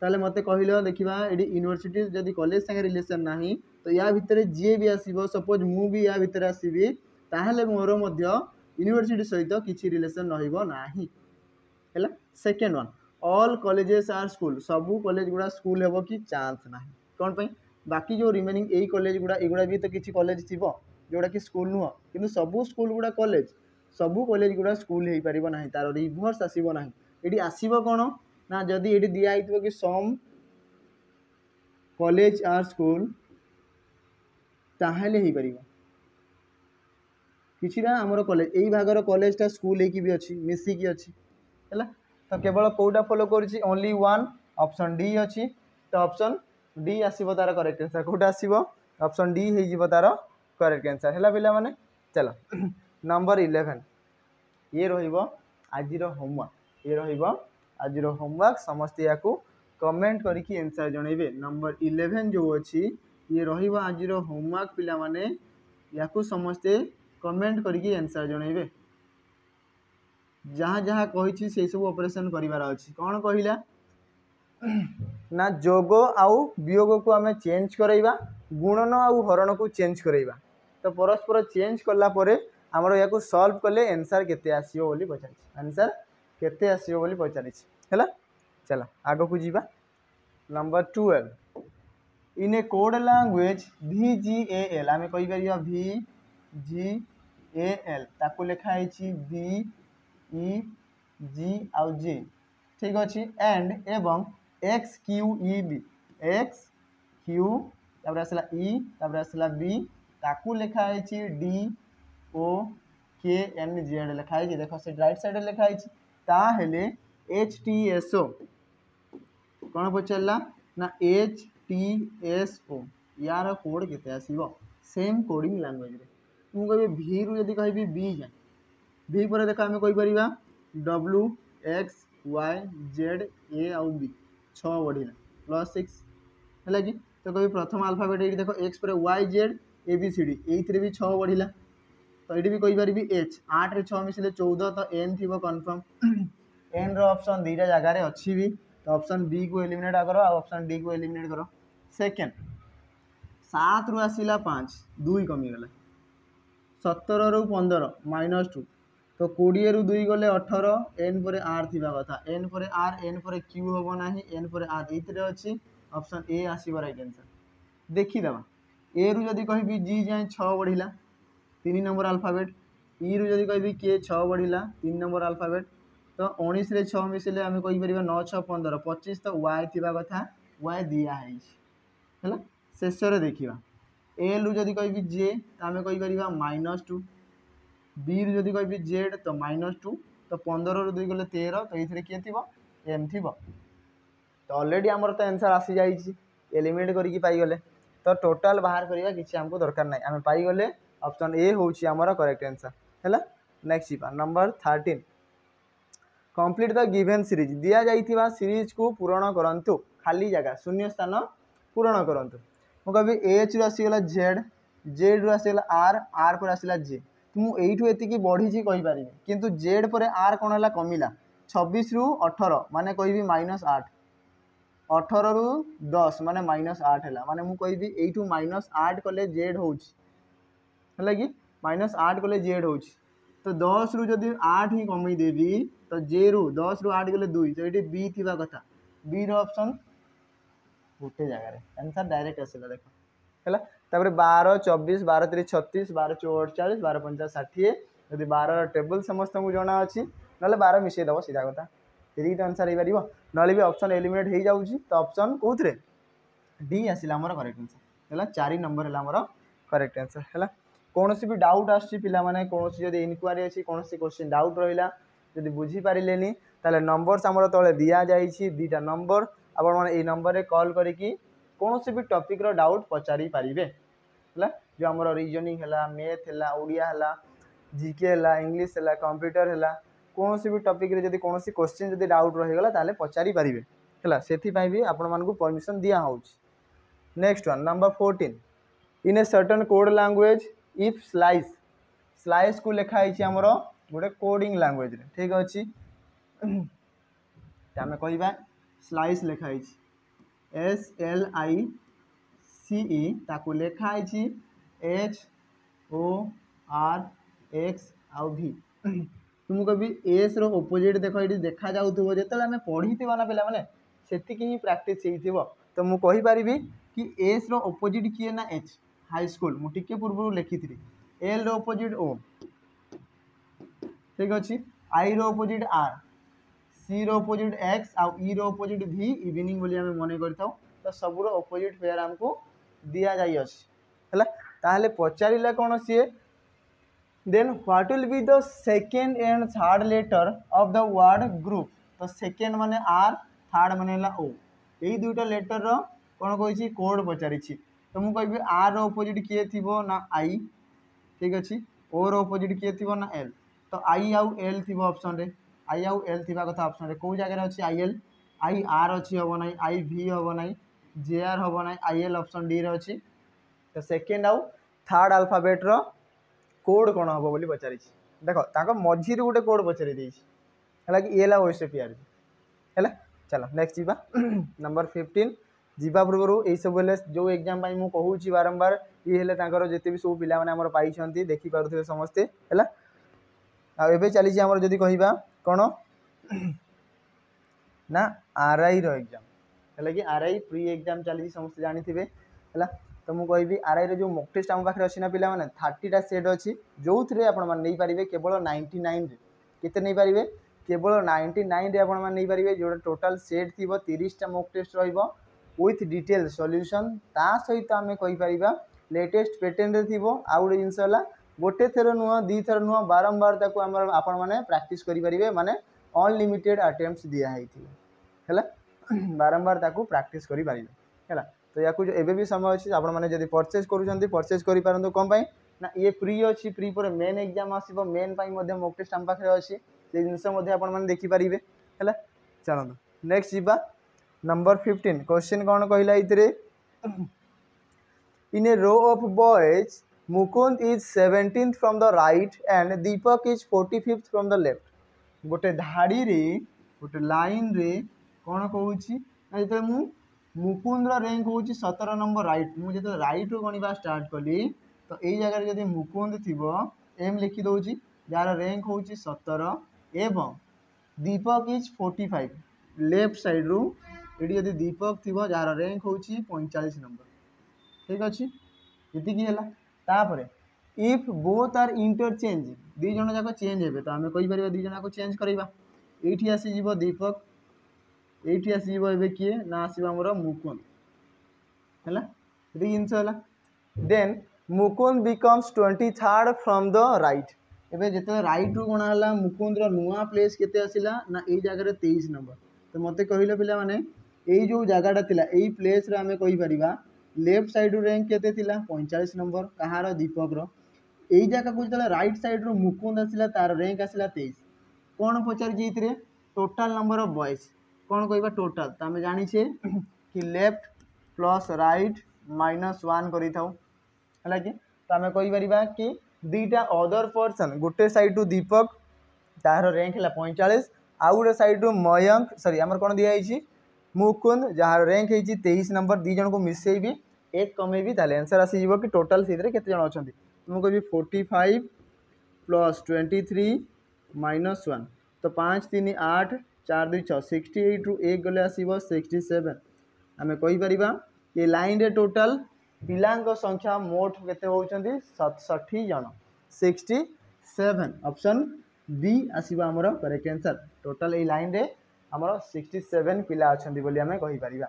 ताले मत कहल देखा ये यूनिवर्सिटी जदि कॉलेज संगे रिलेशन नहीं तो या भितर जी भी आसो सपोज मु भी या भितर आसबि ताहले मोर यूनिवर्सिटी सहित किसी रिलेशन रहिबो नाही है। Second one all colleges are school सबू कॉलेज गुड़ा स्कूल हेबो कि चांस ना कौन पाई बाकी जो रिमेनिंग यही कॉलेज गुड़ा एगुड़ा भी तो किसी कॉलेज थी जोड़ा कि स्कूल नुह कि सबू स्कूल गुड़ा कॉलेज सबू कॉलेज गुड़ा स्कूल हो पार ना तार रिभर्स आसब ना ये आसब कौन ना जदि ये दिखाई कि सम कॉलेज आर स्कूल ताहले हो पार किसी आमर कॉलेज यही भागर कॉलेजटा स्कूल भी अच्छी मिसिकी अच्छी है तो केवल कौटा फॉलो कर ओनली वन ऑप्शन डी अच्छी तो ऑप्शन डी आसो तार करेक्ट आंसर कौटा आसो ऑप्शन डी हो तार करेक्ट आंसर है पिला माने। चलो नंबर 11 ये आज होमवर्क ये आज होमवर्क समस्ते या कमेंट करके आंसर जनइबे नंबर 11 जो अच्छी ये आज होमवर्क पिला माने या समस्ते कमेंट करके आंसर जनइबे जहाँ जहाँ कही से सब ऑपरेशन करिवार अछि कौन कहला ना जोग आउ वियोग को आम चेंज करवा गुणन आउ हरण को चेंज करवा तो परस्पर चेंज कला परे आमर या सॉल्व कले आंसर केते आसीओ बोली पचारि आंसर केते आसीओ बोली पचारि हैला। चलो आगो को जीवा नंबर 12 इन ए कोड लैंग्वेज VGAL आम कही परिया VGAL ताकू लिखाई VEG आउ G ठीक अच्छे एंड एवं XQEB XQ तापर आसला E तापर आसला B ताकू लिखाई DOKNZ लिखाई देख से राइट साइड लिखाई ताहेले HTSO कौन पचारा ना HTSO यार कोड केते आसीबो सेम कोडिंग लैंग्वेज रे ମୁଁ କହିବି ଭି ରୁ ଯଦି କହିବି बी जाए भि पर देख आम कहीपर W X Y Z A आउ बी 6 बढ़िला +6 है कि तो कभी प्रथम अल्फाबेट ये देख एक्स पर Y Z A B C D ये भी 6 बढ़िला तो ये भी कहीपर एच 8 रे 6 मिसिले 14 तो एन थी कन्फर्म एन ऑप्शन दुईटा जगार अच्छी भी तो ऑप्शन बी को एलिमिनेट कर ऑप्शन डी को एलिमिनेट कर सेकेंड 7 रु आसला 5 2 कमीगला 17 रु 15 -2 तो 20 रु 2 गले 18 एन पर आर थी कथा एन पर आर एन पर क्यू हम ना एन पर आर ये अच्छी ऑप्शन ए आसो राइट आंसर देखीदे ए रु जदि कहि जी जाए 6 बढ़िला 3 नंबर अल्फाबेट ई रु जदि कहि के 6 बढ़िला 3 नंबर अल्फाबेट तो 19 रे 6 मिसिले आम कहीपर 9 6 15 25 तो वाई थी कथा वाई दिखाई है शेष देखा एल रु जदि कहि जे तो आम कहीपर -2 बी रु जदि कहि जेड तो -2 तो 15 रु 2 गले 13 तो ये किए थी एम थी तो ऑलरेडी आमर तो आंसर आसी जाइए एलिमिनेट करके पाईगले तो टोटाल बाहर करवा किसी आमको दरकार ना आम पाईगले ऑप्शन ए हूँ आमर करेक्ट आंसर है next number 13 complete the given series दि जाइथिबा सीरीज को पूरण करंतु खाली जगह शून्य स्थान पूरण करंतु मु कभी एच रु आसीगला जेड जेड रु आसीगला आर आर पर आसीला जे मुझे एति बढ़ी कहीपर किंतु जेड पर आर कौन है कमिला 26 रु 18 माने कहि -8 18 रु 10 माने -8 है माने मु कहि एठू -8 कले जेड हो कि -8 कले जेड हो तो 10 रु जदि 8 ही कमी देवी तो जे रु 10 रु 8 गले 2 तो ये बी थी कथा बी ऑप्शन गोटे जगह आंसर डायरेक्ट आसला देख है 12 24 12 3 36 12 44 12 50 60 जदि 12 टेबल समस्त को जना अच्छी ना 12 मिसेदेव सीधा कथा ये आंसर हो पार ना भी ऑप्शन एलिमिनेट हो जाऊँगी तो ऑप्शन कौन डी आसला आमर करेक्ट आंसर है 4 नंबर है आमर करेक्ट आंसर है कौन भी डाउट आसने कौन जब इनक्वारी अच्छी कौन क्वेश्चन डाउट रहा जब बुझीपारे ताले नंबर्स आमर तले दि जाइए 2टा नंबर आपण मैंने ये नंबर रे कॉल करी कौन भी टॉपिक रो डाउट पचारि पारिबे है जो आमर रीजनिंग है मैथ है ओडिया है जीके है इंग्लिश है कंप्यूटर है कौन भी टॉपिक रे जदि कौन क्वेश्चन जदि डाउट रहीगला ताले पचारि पारिबे है से भी आपण मानकु परमिशन दिया होउछ next one number 14 in a certain code language if slice slice को लिखाई आमर गोटे कोडिंग लैंग्वेज रे ठीक अच्छी आम कह स्लाइस लिखाई SLICE ताकू लिखाई HORX आउ V तुम कभी एस रो ओपोजिट देख ये देखा जाऊे जो आम पढ़ी ना पे मैंने से प्राक्ट तो मुझे कहीपरि कि एस रो ओपोजिट किए ना एच हाई स्कूल मुझे पूर्व लिखी थी एल रो ओपोजिट O ठीक अच्छे आई रो ओपोजिट R सी रो ओपोजिट एक्स आउ ई रो ओपोजिट V इवनिंग बोली आम मन करता तो सबूर ओपोजिट पेयर आमको दि जाइए पचारा कौन सी then what will be the second and third letter of the word group तो सेकेंड माने आर थर्ड माने ओ यही दुईटा लेटर रो कौन कही कोड पचारि तो मुझे कहि आर रो ओपोजिट किए थी ना आई ठीक अच्छे ओ रो ओपोजिट किए थी ना एल तो आई आउ एल थी ऑप्शन रे आई आउ एल थी कथा ऑप्शन रे कौ जगह अच्छी आई एल आई आर अच्छी हम ना आई भी हम ना जे आर हम ना आई एल ऑप्शन डी रे अच्छी तो सेकेंड आउ थर्ड अल्फाबेट रो कोड कौन हम बोली पचारि देख मझी गोटे कोड पचारि है कि एल आउ एस पी आर है चलो नेक्स्ट जीवा नंबर 15 जीवा पूर्व यही सब जो एग्जाम मुझे कहूँ बारंबार ये हेल्ले जिते भी सब पाने पाई देखिपे समस्ते है आबे चली आमर जदि कहवा कौन ना आरआई रो एग्जाम है कि आरआई प्री एग्जाम चली समस्ते जानी थे है तो मुझे कहि आरआई रो जो मॉक टेस्ट आम पाखे अच्छी ना पे 30टा सेट अच्छी जो थे आपंपारे केवल 99 केते नहीं पारे केवल 99 आपंपारे जो टोटाल सेट थी 30टा mock test with detail solution ता सहित आम कहीपर लेटेस्ट पैटर्न रे थी आउ गोटे जिनस गोटे थर नुह दी थर नुह बारंबार आपण मैंने प्राक्ट करेंगे माने अनलिमिटेड अटेम्प्ट्स दिखाई है बारंबार प्राक्ट करेंगे है तो या एबे भी समय अच्छी आपण मैंने जब परचेज करूँ परचेज करें कौन ना ये प्री अच्छी प्री पर मेन एग्जाम आसो मेन मॉक टेस्ट आम पाखे अच्छी से जिनस देखिपारे है। चलो नेक्स्ट जीवा नंबर 15 क्वेश्चन कौन कहला ये in a row of boys Mukund is 17th from the right and Deepak is 45th from the left. गोटे धाड़ी रे गोटे लाइन रे कौन कहूँ जो मुकुंद रैंक हूँ 17 नंबर राइट मुझे राइट रू गणवा स्टार्ट कली तो यही जगह जब मुकुंद थी एम लिखिदे जार रैंक हूँ 17 एवं दीपक इज 45 लेफ्ट साइड रू ये जब दीपक थी जार रैंक हूँ 45 नंबर ठीक अच्छे ये इफ बोथ आर इंटरचेंज दी जन जाक चेंज हे तो आम कहीपर दी जन चेंज करवा ये आसीज दीपक ये आसवे किए ना आसो आमर मुकुंद है जिनस then Mukund becomes 23rd from the right एवं जो राइट रू गणा मुकुंद नुआ प्लेस केते आसिला ना यही जगह 23 नंबर तो मत कहल पे मैंने यही जो जगहटा थिला यही प्लेस रे आमे कहि परिबा लेफ्ट साइड रू रैंक केते थिला 45 नंबर कहार दीपक यही जगह को जो राइट साइड रू मुकुंद आसिला तार रैंक आसिला 23 कौन पचार टोटाल नंबर ऑफ बॉयज कौन कहवा टोटाल तो आम जाचे कि लेफ्ट प्लस राइट -1 है कि तो आम कहीपर कि दीटा अदर पर्सन गोटे साइड टू दीपक तार रैंक है 45 आउ गोटे साइड टू मयंक सॉरी आमर कौन दिखाई मुकुंद जार रैंक है 23 नंबर दी जन को मिसेबी एक कमेबी ताले आंसर आसीज कि टोटाल से केते जन अच्छा मुझे 45 प्लस 23 -1 तो 5 3 8 4 2 6 68 रू 1 गले आसो 67 आम कहीपर ये लाइन रे टोटाल पिला संख्या मोट केते होउछंती 67 जन 67 ऑप्शन बी आसीबो हमरो करेक्ट आंसर टोटाल ये लाइन रे हमरो 67 पिला अछंती बोली आमे कहि परिबा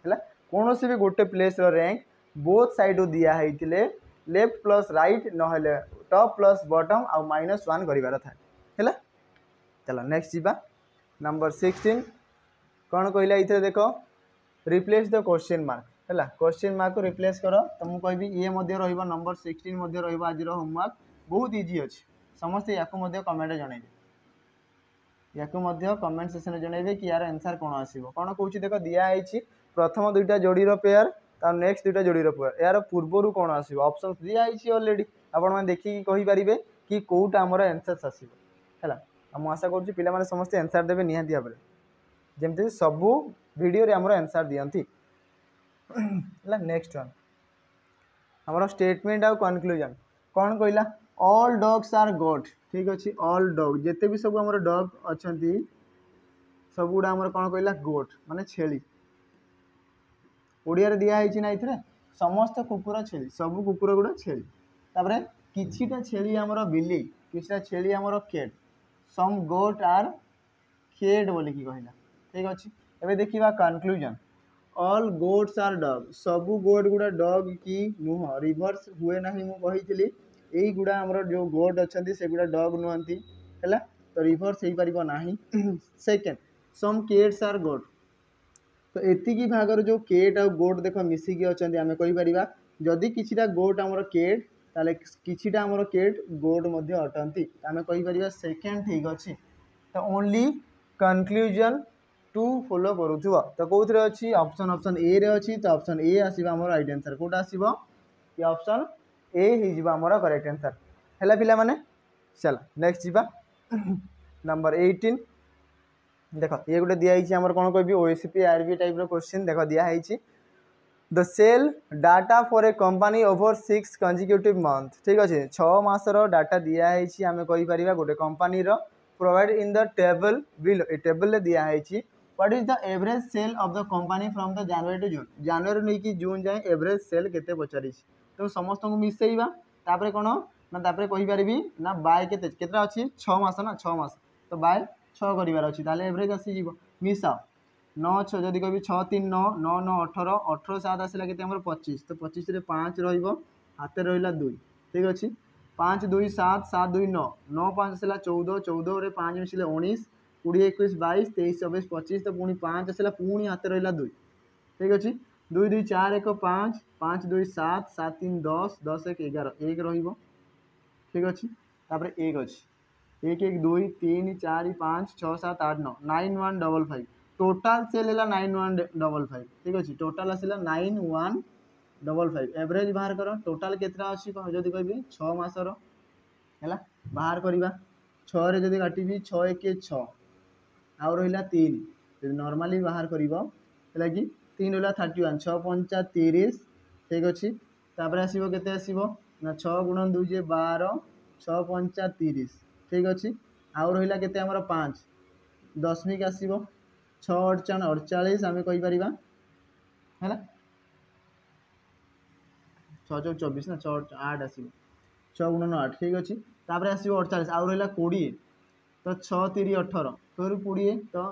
हैला कोनोसी भी गोटे प्लेस रो रैंक बोथ साइड दिया हैतिले लेफ्ट प्लस राइट नहले टॉप प्लस बॉटम आ -1 करिवार था हैला। चलो नेक्स्ट जीवा नंबर 16 कौन कहला इथे देखो रिप्लेस द क्वेश्चन मार्क है क्वेश्चन मार्क को रिप्लेस कर तो मुझे कहबी ये नंबर 16 आज होमवर्क बहुत इजी अच्छे समस्ते या कमेंट जनइबे या कमेंट सेक्शन में जनइबे कि यार आंसर कौन आसो कौन कौन देख दिखाई प्रथम दुईटा जोड़ीर पेयर तार नेक्स्ट दुईटा जोड़ीर पेयर यार पूर्वर कौन आसो ऑप्शन दिखाई ऑलरेडी आपण देखिए कहींपारे कि कौटा आमर आंसर आसो है मुझे आशा करुँच पे समस्त आंसर देवे निहाती भाव जमती सबू वीडियो आमर आंसर दियंती नेक्स्ट वन आमर स्टेटमेंट आउ कनक्लूजन कौन कहला ऑल डॉग्स आर गुड ठीक अच्छे ऑल डॉग जिते भी सब आम डॉग अच्छा सब गुड़ा आम कौन कहला गोट माने छेली ओडिया दिखाई ना ये समस्त कुकुर छेली सब कुकुर गुड़ा छेली तापर किछिटा छेली आमर बिल्ली किछिटा छेली आमर केट सम गोट आर खेड बोली कि कहला ठीक अच्छे एबे देखिबा conclusion all goats are dog सबू गोट गुड़ा डॉग की नुह रिवर्स हुए ना मुझे यही गुड़ा आमर जो गोट अच्छा से गुड़ा डॉग नुहति है तो रिवर्स हो पार ना सेकेंड सम केट्स आर गोट तो एतिकी भागर जो केट आ गोट देख मिसिकी अच्छा आम कहीपर जदि किछिटा गोट आमर केट ताले किछिटा आमर केट गोट अटंती आम कहीपर सेकेंड ठीक अच्छे तो ओनली कनक्लूजन टू फॉलो करूथुआ तो कौन अच्छी ऑप्शन ऑप्शन ए रे अच्छी तो ऑप्शन ए आसवा आमर राइट आंसर कौटा आसो ये ऑप्शन ए हो आमर करेक्ट आंसर है पिला माने चल नेक्स्ट जीवा नंबर 18 देख ये गोटे दिखाई आमर कौन कह ओएसपी आरबी टाइप क्वेश्चन देख दिखाई the sale data for a company over 6 consecutive month ठीक अच्छे 6 मासर डाटा दिखाई आम कहीपर गोटे company provide in the table बिल ए टेबल दिखाई what is the average sale of the company from the January to June January नहीं कि जून जाए एवरेज सेल केते पचारि तो समस्त को मिसेइबा तापर कौन ना तापर कहीपरि ना बाय केते अच्छी 6 मास ना 6 मास तो बाय 6 करार अच्छी ताले एवरेज आसीज मिसाओ 9 6 जदि कह 6 3 9 9 9 18 18 7 आसला के 25 तो 25 रे 5 हाथ रहा 2 ठीक अच्छे 5 2 7 7 2 9 9 5 आसला 14 14 रे 5 मिसिले 19 20 21 22 23 24 25 तो पुणी 5 आसला पुणी हाथ रहा 2 ठीक अच्छे 2 2 4 1 5 5 2 7 7 3 10 10 1 11 1 रही ठीक अच्छे तापर 1 अच्छी 1 1 2 3 4 5 6 7 8 9 9155 टोटाल सेल है 9155 ठीक अच्छे टोटाल आसला 9155 एवरेज बाहर कर टोटाल केतना अच्छी जदि कह 6 मासर है बाहर करवा 6 रे जदि काटिबी 6 1 6 आउ रहा 3 जब नॉर्मली बाहर कर कि 3 रहा 31 6 5 30 ठीक अच्छे तापर आसो के आसो ना 6 गुणन 2 12 6 5 30 ठीक अच्छे आउ रहा के 5 दशमिक आसो 6 8 48 आम कहीपर है 6 4 24 ना 6 8 आसो 6 गुणन 8 ठीक अच्छे तापर आसो 48 आउ रहा 20 तो 6 3 18 फिर 20 तो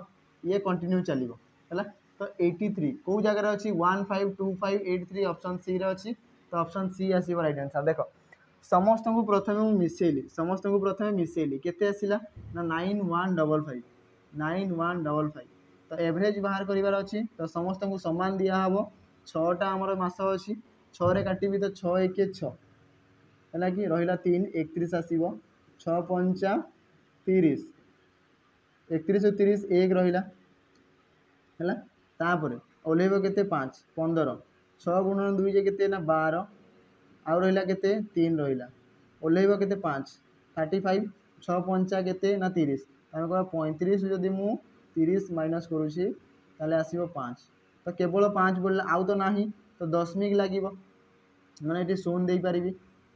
ये कंटिन्यू चलो है तो 83 कौ जगार अच्छी 152583 ऑप्शन सी रे अच्छी तो ऑप्शन सी आसो राइट आंसर देख समस्त को प्रथम मिसेली समस्त को प्रथम मिसेली केते आसिला ना 9155 9155 तो एवरेज बाहर करार अच्छी तो समस्त को सामान दिहब 6टा आमर मास अच्छी 6 रे काटिबी तो 6 1 6 है कि रहा 3 31 आसो 6 5 30 31 30 1 रहा है तापर ओल्हेब के 5 15 6 गुणन 2 के 12 आउ रहा के 3 रहा ओल्हेब के 5 35 6 5 के ना 30 आम कह 35 जदि मु 30 माइनस करुँची आसो 5 तो केवल 5 बोल आउ तो ना तो दशमिक लगे मैंने ये शून्य दे पारि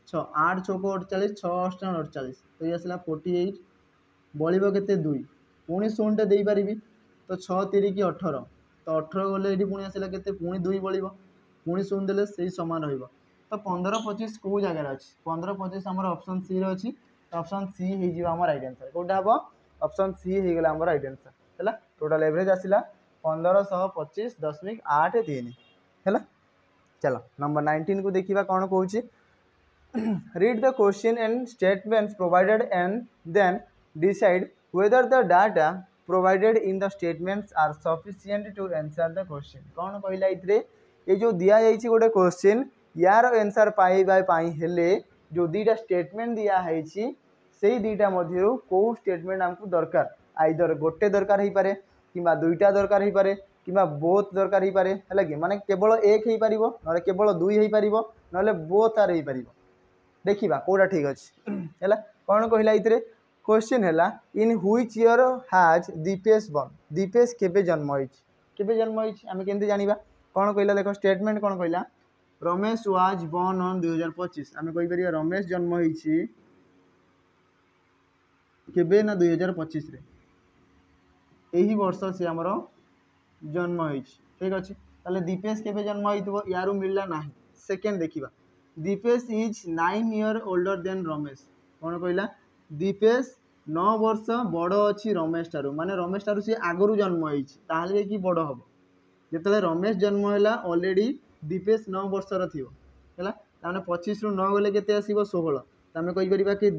6 8 6 48 6 8 48 तो ये आसला 48 बड़ो के 2 पुणी शून्यटा दे पारि तो 6 3 की 18 तो 18 गले ये पुणी आसला के पुणी 2 बड़ो पुणी शून्य देले से सामान रहा तो 15 25 कौ जगार अच्छी 15 25 आम ऑप्शन सी रे अच्छी तो ऑप्शन सी हो राइट आंसर कौटा हम ऑप्शन सी हो गला आम राइट आंसर है टोटाल एवरेज आसला 1525.83 है चलो नंबर 19 को देखा कौन कौन read the question and statements provided and then decide whether the data provided in the statements are sufficient to answer the question कौन कहला ये जो दिया जाइए गोटे क्वेश्चन यार आंसर पाइबाई हेले जो दीटा स्टेटमेंट दिखाई से दीटा मध्य कौ स्टेटमेंट आमको दरकार आइदर गोटे दरकार हो पारे कि दुईटा दरकार हो पारे कि बोथ दरकार हो पारे है कि माने केवल एक हो पार ना केवल दुई हो पार ना बोथ आर हो पार देखा कौटा ठीक अच्छे है कौन कहला ये क्वेश्चन है इन व्हिच ईयर हाज दीपेश बर्न दीपेश केबे जन्म होबे जन्म आम केमती जाना कौन कहला देख स्टेटमेंट कौन कहला रमेश वाज बर्न ऑन 2025 आम कहीपर रमेश जन्म होइछि केबे ना 2025 रे यही वर्ष से आमर जन्म होइछि ठीक अच्छे ताले दीपेश केबे जन्म होइतबो यारू मिलला नाही सेकेंड देखिबा Dipesh is 9 year older than Ramesh कौन कहला दीपेश 9 वर्ष बड़ अच्छी रमेश ठारू माने रमेश ठारू सी आगरू जन्म होइछि कि बड़ हम जिते रमेश जन्म है ऑलरेडी दीपेश 9 वर्षर थी है 25 रु 9 गले के आसो 16 तो आम कहीपर कि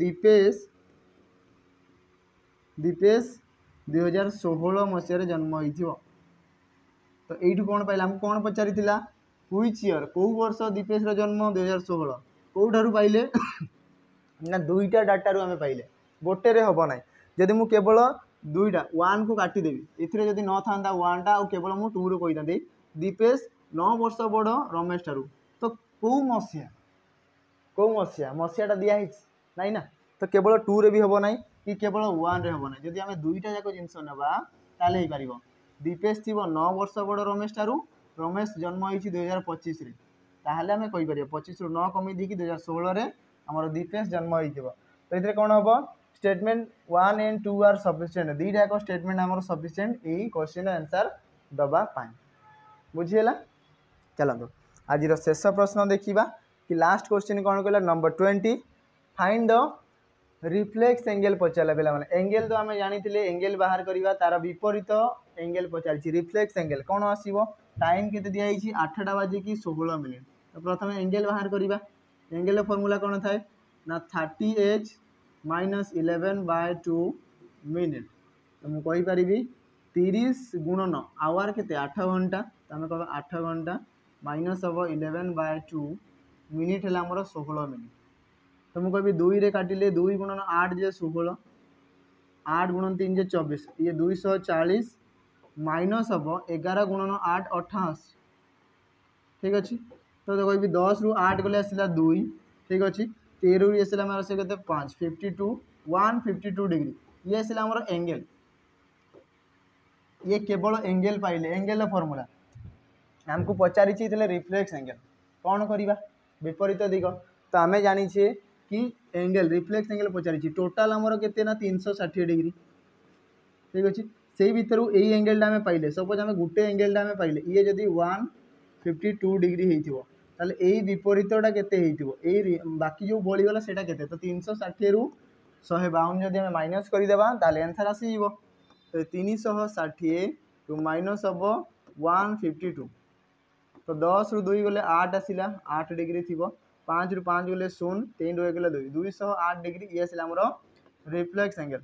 दीपेश 2016 मसीह जन्म हो तो यू कौन पाइला आमको कौन पचारि व्हिच ईयर कौ वर्ष दीपेश जन्म 2016 कौठार पाइले ना दुईटा डाटारू आम पाइले गोटे हम ना जदि मु केवल दुईटा 1 को काटिदेवी ए जदि न था 1टा और केवल मुझे 2 रू कही दीपेश 9 वर्ष बड़ रमेश ठारू तो कौ मसीहा मसीहाटा दिखाई ना ना तो केवल 2 रे भी हम ना कि केवल 1 रे हम ना जदि आम दुईटा जाक जिनस ना ताले हो पार दीपेश थी 9 वर्ष बड़ रमेश ठारू रमेश जन्म हो 2025 रे ताहले आम कहीपर 25 रु 9 कमी दी 2016 रे आमर दीपेश जन्म हो तो ये कौन हम स्टेटमेंट 1 एंड 2 आर सफिशिएंट दीटा एक स्टेटमेंट आमर सफिशिएंट यही क्वेश्चन आंसर दवापाई बुझीगला चलते आज शेष प्रश्न देखा कि लास्ट क्वेश्चन कौन कहला number 20 find the reflex angle पचारा पे एंगल तो आम जानी एंगल बाहर करवा तार विपरीत एंगल पचार रिफ्लेक्स एंगल कौन आसो टाइम के दिखाई 8टा बाजिकी 16 मिनिट तो प्रथम एंगल बाहर करवा एंगल फर्मूला कौन थाए ना 30h - 11/2 मिनिट तो मुझे कहीपरि 30 गुणन आवर के 8 घंटा तो आम कह 8 घंटा माइनस हम 11/2 मिनिट है आमर 16 मिनिट तो मुझे कहि 2 रे काटिले 2 गुणन 8 जे 16 8 गुणन 3 जे 24 ये 240 माइनस हम 11 गुणन 8 88 ठीक अच्छे। तो कहि 10 रु 8 गले आसला 2 ठीक अच्छे 13 रु आसला आम से कहते 5 52 152 डिग्री ये आसला आमर एंगल ये केवल एंगल पाइले एंगल फॉर्मूला आमको पचारि रिफ्लेक्स एंगल कौन करवा विपरीत दिग तो आम जाचे कि एंगल रिफ्लेक्स एंगल पचारि टोटाल आमर केते ना 360 डिग्री ठीक अच्छे से भितर यही एंगलटा आम पाइले सपोज आम गोटे एंगलटा आम पाइले ये जदि 152 डिग्री होता यही विपरीतटा के बाकी जो बड़ीगला से तो 360 रु 152 जब आम माइनस करदेबा आंसर आसीज तो 360 टू माइनस हम 152 तो 10 रु 2 गले 8 आसला 8 डिग्री थी 5 रु 5 गले 0 3 रु 1 गले 2 208 डिग्री ये आसला आमर रिफ्लेक्स एंगल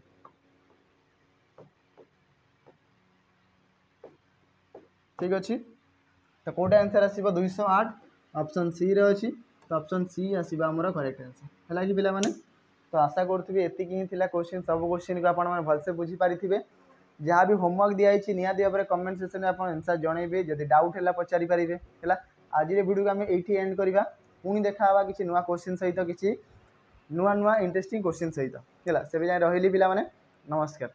ठीक अच्छे। तो कौटा आंसर आसो 208 ऑप्शन सी रे अच्छी तो ऑप्शन सी आसवा आमर करेक्ट आंसर है कि पिला माने। तो आशा करुँगी एति ही क्वेश्चन सब क्वेश्चन को आप भलसे बुझीपारे जहाँ भी होमवर्क दिखाई निहाती भाव में कमेंट सेक्शन में आप आंसर जनइबे जब डाउट है पचारि पारे है। आज वीडियो को आम ये एंड करवा पुणी देखा किसी नुआ क्वेश्चन सहित किसी नुआ नुआ इंटरेस्टिंग क्वेश्चन सहित है से जाए रही पिला नमस्कार।